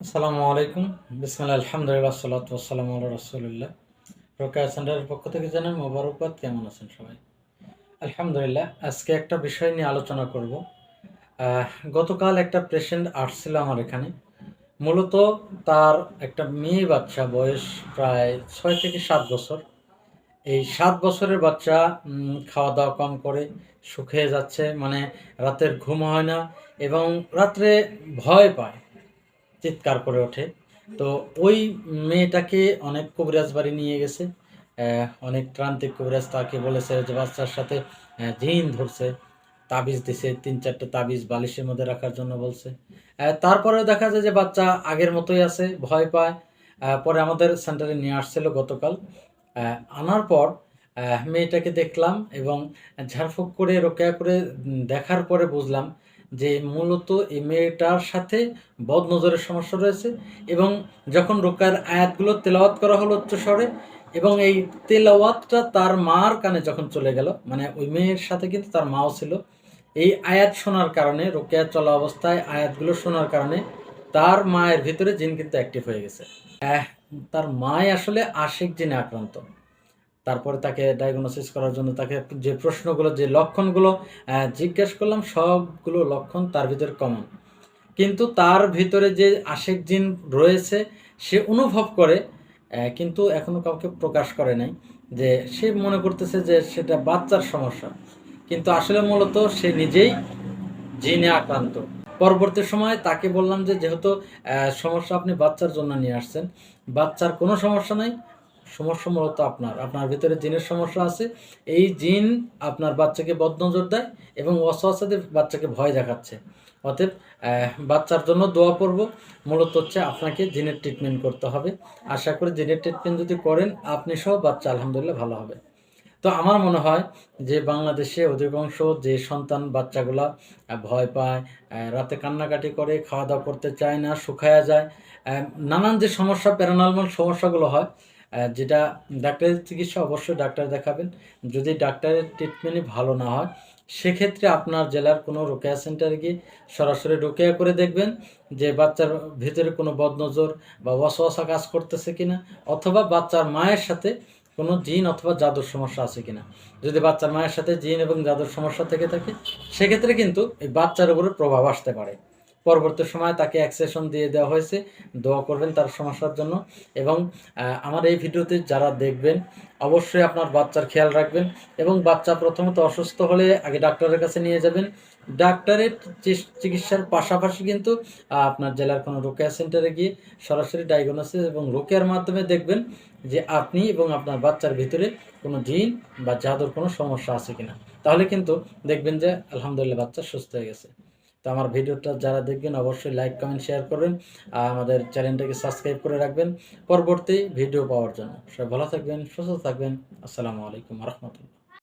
আসসালামু আলাইকুম। বিসমিল্লাহ, আলহামদুলিল্লাহ, সালাতু ওয়াসসালামু আলা রাসূলিল্লাহ। রোকেয়া সেন্টারের পক্ষ থেকে জানাই মোবারকবাদ। কেমন আছেন সবাই? আলহামদুলিল্লাহ। আজকে একটা বিষয় নিয়ে আলোচনা করব। আহ, গতকাল একটা পেশেন্ট আসছিল আমার এখানে। মূলত তার একটা মেয়ে বাচ্চা, বয়স প্রায় 6 থেকে 7 বছর। এই 7 বছরের বাচ্চা খাওয়া দাওয়া কম করে শুকিয়ে যাচ্ছে, মানে রাতের ঘুম হয় না এবং রাত্রে ভয় পায়, চিৎকার করে ওঠে। তো ওই মেয়েটাকে অনেক কবিরাজ বাড়ি নিয়ে গেছে। অনেক প্রান্তিক কবিরাজ তাকে বলেছে যে বাচ্চার সাথে জিন ধরছে, তাবিজ দিছে, 3-4টা তাবিজ বালিশের মধ্যে রাখার জন্য বলছে। তারপরেও দেখা যায় যে বাচ্চা আগের মতোই আছে, ভয় পায়। পরে আমাদের সেন্টারে নিয়ে আসছিল গতকাল। আনার পর মেয়েটাকে দেখলাম এবং ঝাড়ফুঁক করে রোকেয়া করে দেখার পরে বুঝলাম যে মূলত এই মেয়েটার সাথে বদনজরের সমস্যা রয়েছে। এবং যখন রোকেয়ার আয়াতগুলো তেলাওয়াত করা হলো উচ্চ স্বরে, এবং এই তেলাওয়াতটা তার মার কানে যখন চলে গেল, মানে ওই মেয়ের সাথে কিন্তু তার মাও ছিল, এই আয়াত শোনার কারণে, রোকেয়া চলা অবস্থায় আয়াতগুলো শোনার কারণে তার মায়ের ভিতরে জিন কিন্তু অ্যাক্টিভ হয়ে গেছে। আহ, তার মায় আসলে আশিক জিনে আক্রান্ত। তারপরে তাকে ডায়াগনোসিস করার জন্য তাকে যে প্রশ্নগুলো, যে লক্ষণগুলো জিজ্ঞেস করলাম, সবগুলো লক্ষণ তার ভিতরে কমন। কিন্তু তার ভিতরে যে আশিক জিন রয়েছে সে অনুভব করে, কিন্তু এখনো কাউকে প্রকাশ করে নাই। যে সে মনে করতেছে যে সেটা বাচ্চার সমস্যা, কিন্তু আসলে মূলত সে নিজেই জিনে আক্রান্ত। পরবর্তী সময় তাকে বললাম যে যেহেতু সমস্যা আপনি বাচ্চার জন্য নিয়ে আসছেন, বাচ্চার কোনো সমস্যা নাই, সমস্যা মূলত আপনার ভিতরে জিনের সমস্যা আছে। এই জিন আপনার বাচ্চাকে বদনজর দেয় এবং ওয়াসওয়াসা দিয়ে বাচ্চাকে ভয় দেখাচ্ছে। অতএব বাচ্চার জন্য দোয়া করব। মূলত হচ্ছে আপনাকে জিনের ট্রিটমেন্ট করতে হবে। আশা করি জিনের ট্রিটমেন্ট যদি করেন আপনি সহ বাচ্চা আলহামদুলিল্লাহ ভালো হবে। তো আমার মনে হয় যে বাংলাদেশে অধিকাংশ যে সন্তান বাচ্চাগুলা ভয় পায়, রাতে কান্নাকাটি করে, খাওয়া দাওয়া করতে চায় না, শুকায়া যায়, নানান যে সমস্যা, প্যারানর্মাল সমস্যাগুলো হয়, যেটা ডাক্তারের চিকিৎসা অবশ্যই ডাক্তার দেখাবেন। যদি ডাক্তারের ট্রিটমেন্টই ভালো না হয়, সেক্ষেত্রে আপনার জেলার কোনো রোকেয়া সেন্টারে গিয়ে সরাসরি রোকেয়া করে দেখবেন যে বাচ্চার ভিতরে কোনো বদনজর বা ওয়াসওয়াসা কাজ করতেছে কিনা, অথবা বাচ্চার মায়ের সাথে কোনো জিন অথবা জাদুর সমস্যা আছে কিনা। যদি বাচ্চার মায়ের সাথে জিন এবং জাদুর সমস্যা থেকে থাকে, সেক্ষেত্রে কিন্তু এই বাচ্চার উপরে প্রভাব আসতে পারে। পরবর্তী সময় তাকে অ্যাক্সেশন দিয়ে দেওয়া হয়েছে, দোয়া করবেন তার সমস্যার জন্য। এবং আমার এই ভিডিওতে যারা দেখবেন অবশ্যই আপনার বাচ্চার খেয়াল রাখবেন। এবং বাচ্চা প্রথমত অসুস্থ হলে আগে ডাক্তারের কাছে নিয়ে যাবেন। ডাক্তারের চিকিৎসার পাশাপাশি কিন্তু আপনার জেলার কোনো রোকেয়া সেন্টারে গিয়ে সরাসরি ডায়াগনোসিস এবং রোকেয়ার মাধ্যমে দেখবেন যে আপনি এবং আপনার বাচ্চার ভিতরে কোনো জিন বা জাদুর কোনো সমস্যা আছে কিনা। তাহলে কিন্তু দেখবেন যে আলহামদুলিল্লাহ বাচ্চা সুস্থ হয়ে গেছে। তো আমার ভিডিওটা যারা দেখবেন অবশ্যই লাইক, কমেন্ট, শেয়ার করবেন। আর আমাদের চ্যানেলটাকে সাবস্ক্রাইব করে রাখবেন পরবর্তী ভিডিও পাওয়ার জন্য। সবাই ভালো থাকবেন, সুস্থ থাকবেন। আসসালামু আলাইকুম রহমতুল্লাহ।